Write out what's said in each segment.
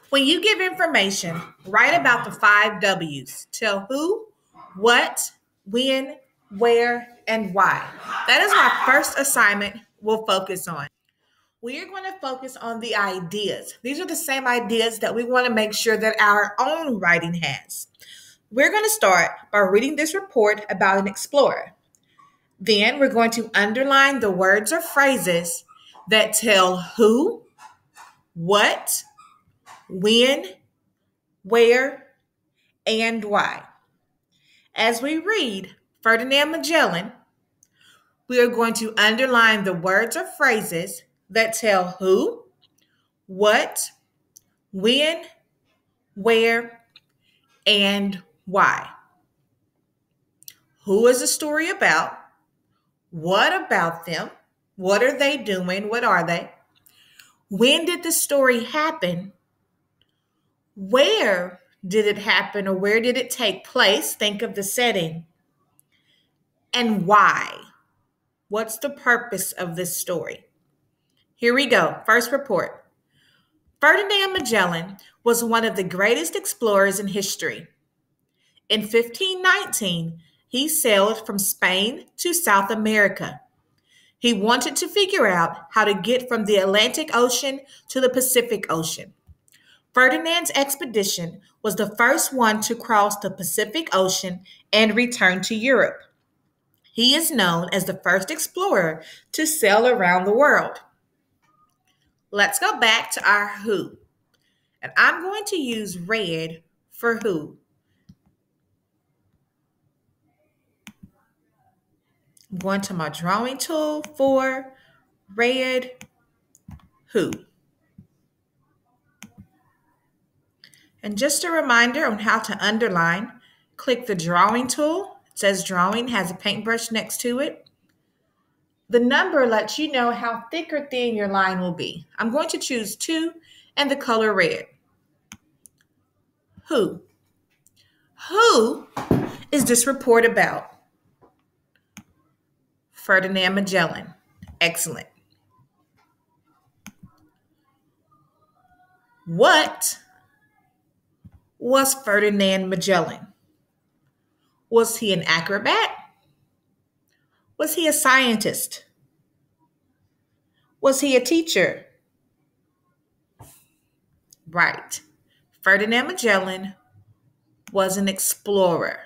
When you give information, write about the five W's. Tell who, what, when, where, and why. That is our first assignment we'll focus on. We are going to focus on the ideas. These are the same ideas that we want to make sure that our own writing has. We're going to start by reading this report about an explorer. Then we're going to underline the words or phrases that tell who, what, when, where, and why. As we read Ferdinand Magellan, we are going to underline the words or phrases that tell who, what, when, where, and why. Who is the story about? What about them? What are they doing? What are they? When did the story happen? Where did it happen or where did it take place? Think of the setting. And why? What's the purpose of this story? Here we go. First report. Ferdinand Magellan was one of the greatest explorers in history. In 1519, he sailed from Spain to South America. He wanted to figure out how to get from the Atlantic Ocean to the Pacific Ocean. Ferdinand's expedition was the first one to cross the Pacific Ocean and return to Europe. He is known as the first explorer to sail around the world. Let's go back to our who. And I'm going to use red for who. I'm going to my drawing tool for red who. And just a reminder on how to underline, click the drawing tool. It says drawing, has a paintbrush next to it. The number lets you know how thick or thin your line will be. I'm going to choose 2 and the color red. Who? Who is this report about? Ferdinand Magellan. Excellent. What was Ferdinand Magellan? Was he an acrobat? Was he a scientist? Was he a teacher? Right. Ferdinand Magellan was an explorer.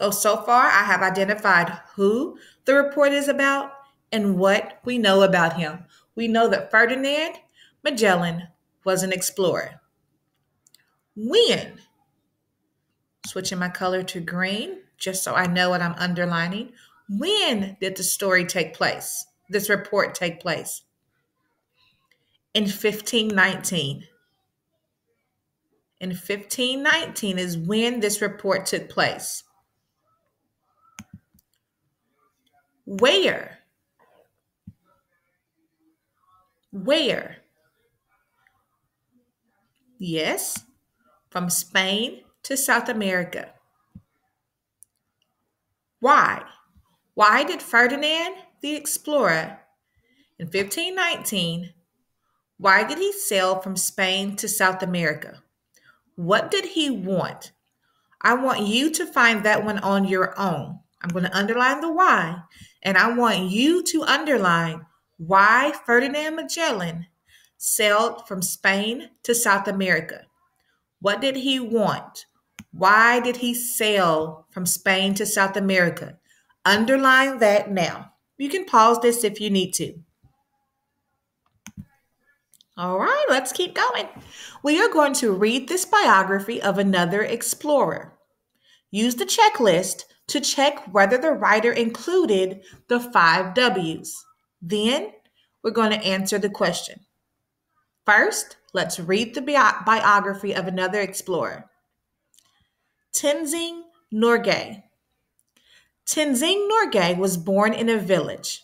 So far I have identified who the report is about and what we know about him. We know that Ferdinand Magellan was an explorer. When? Switching my color to green, just so I know what I'm underlining. When did the story take place? This report take place? In 1519. In 1519 is when this report took place. Where? Where? Yes, from Spain to South America. Why? Why did Ferdinand the Explorer in 1519, why did he sail from Spain to South America? What did he want? I want you to find that one on your own. I'm going to underline the why, and I want you to underline why Ferdinand Magellan sailed from Spain to South America. What did he want? Why did he sail from Spain to South America? Underline that now. You can pause this if you need to. All right, let's keep going. We are going to read this biography of another explorer. Use the checklist to check whether the writer included the 5 W's. Then we're going to answer the question. First, let's read the biography of another explorer. Tenzing Norgay. Tenzing Norgay was born in a village.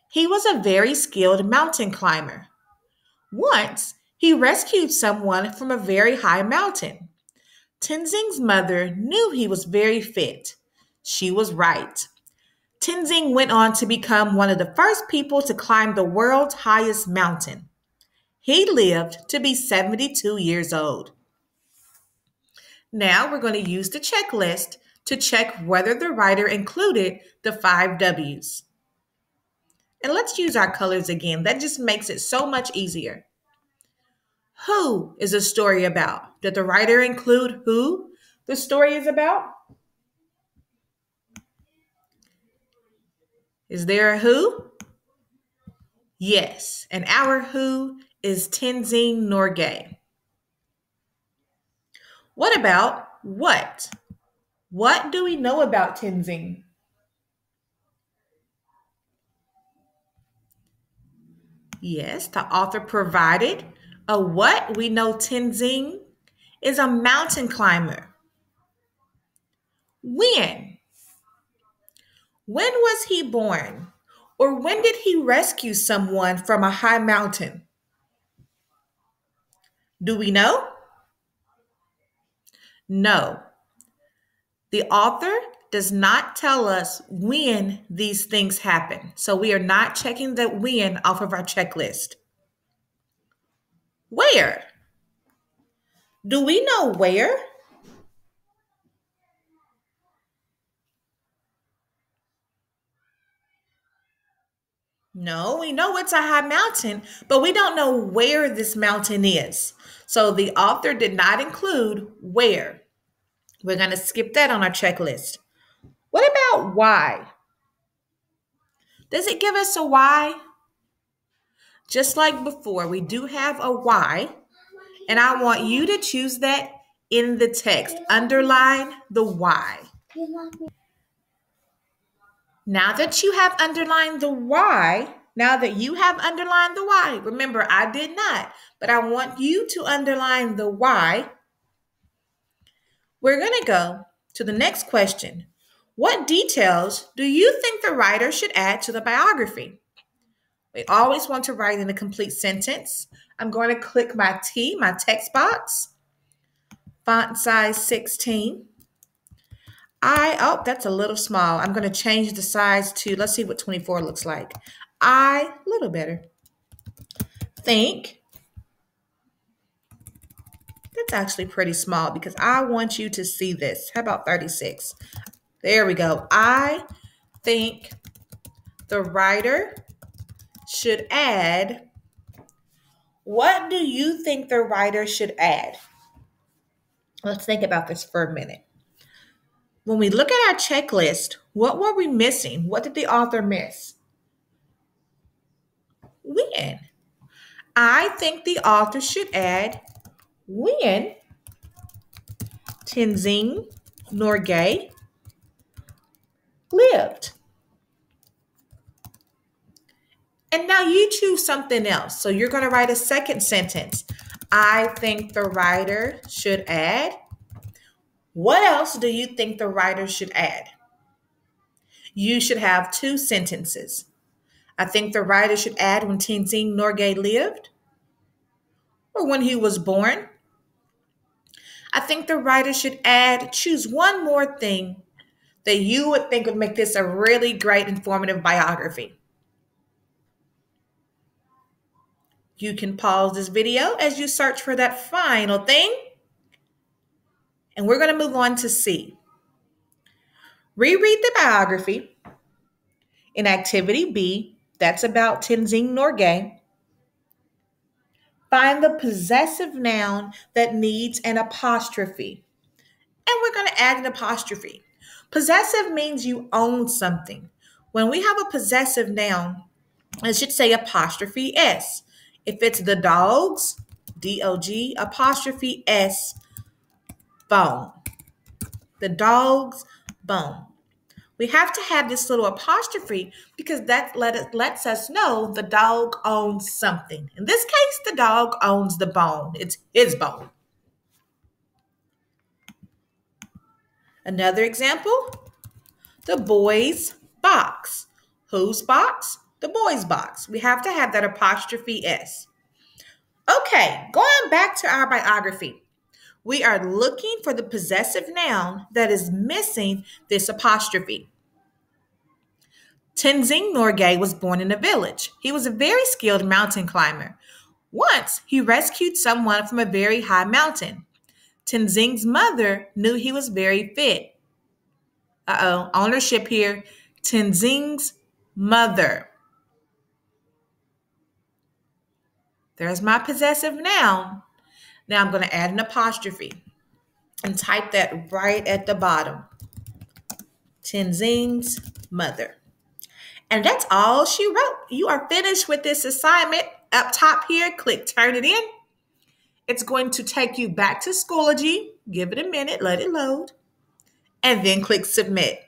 He was a very skilled mountain climber. Once, he rescued someone from a very high mountain. Tenzing's mother knew he was very fit. She was right. Tenzing went on to become one of the first people to climb the world's highest mountain. He lived to be 72 years old. Now we're going to use the checklist to check whether the writer included the 5 W's. And let's use our colors again. That just makes it so much easier. Who is the story about? Did the writer include who the story is about? Is there a who? Yes, and our who is Tenzing Norgay. What about what? What do we know about Tenzing? Yes, the author provided a what? We know Tenzing is a mountain climber. When? When was he born? Or when did he rescue someone from a high mountain? Do we know? No. The author does not tell us when these things happen. So we are not checking the when off of our checklist. Where? Do we know where? No, we know it's a high mountain, but we don't know where this mountain is. So the author did not include where. We're going to skip that on our checklist. What about why? Does it give us a why? Just like before, we do have a why, and I want you to choose that in the text. Underline the why. Now that you have underlined the why, remember I did not, but I want you to underline the why. We're going to go to the next question. What details do you think the writer should add to the biography? We always want to write in a complete sentence. I'm going to click my T, my text box, font size 16. That's a little small. I'm going to change the size to, let's see what 24 looks like. A little better. Think. That's actually pretty small because I want you to see this. How about 36? There we go. I think the writer should add. What do you think the writer should add? Let's think about this for a minute. When we look at our checklist, what were we missing? What did the author miss? When. I think the author should add when Tenzing Norgay lived. And now you choose something else. So you're going to write a second sentence. I think the writer should add. What else do you think the writer should add? You should have 2 sentences. I think the writer should add when Tenzing Norgay lived or when he was born. I think the writer should choose one more thing that you would think would make this a really great informative biography. You can pause this video as you search for that final thing. And we're going to move on to C. Reread the biography. In activity B, that's about Tenzing Norgay. Find the possessive noun that needs an apostrophe. And we're going to add an apostrophe. Possessive means you own something. When we have a possessive noun, it should say apostrophe S. If it's the dogs, D-O-G, apostrophe S, bone. The dog's bone. We have to have this little apostrophe because that lets us know the dog owns something. In this case, the dog owns the bone. It's his bone. Another example, the boy's box. Whose box? The boy's box. We have to have that apostrophe S. Okay, going back to our biography. We are looking for the possessive noun that is missing this apostrophe. Tenzing Norgay was born in a village. He was a very skilled mountain climber. Once he rescued someone from a very high mountain. Tenzing's mother knew he was very fit. Ownership here. Tenzing's mother. There's my possessive noun. Now I'm going to add an apostrophe and type that right at the bottom. Tenzing's mother. And that's all she wrote. You are finished with this assignment. Up top here, click Turn It In. It's going to take you back to Schoology. Give it a minute, let it load, and then click Submit.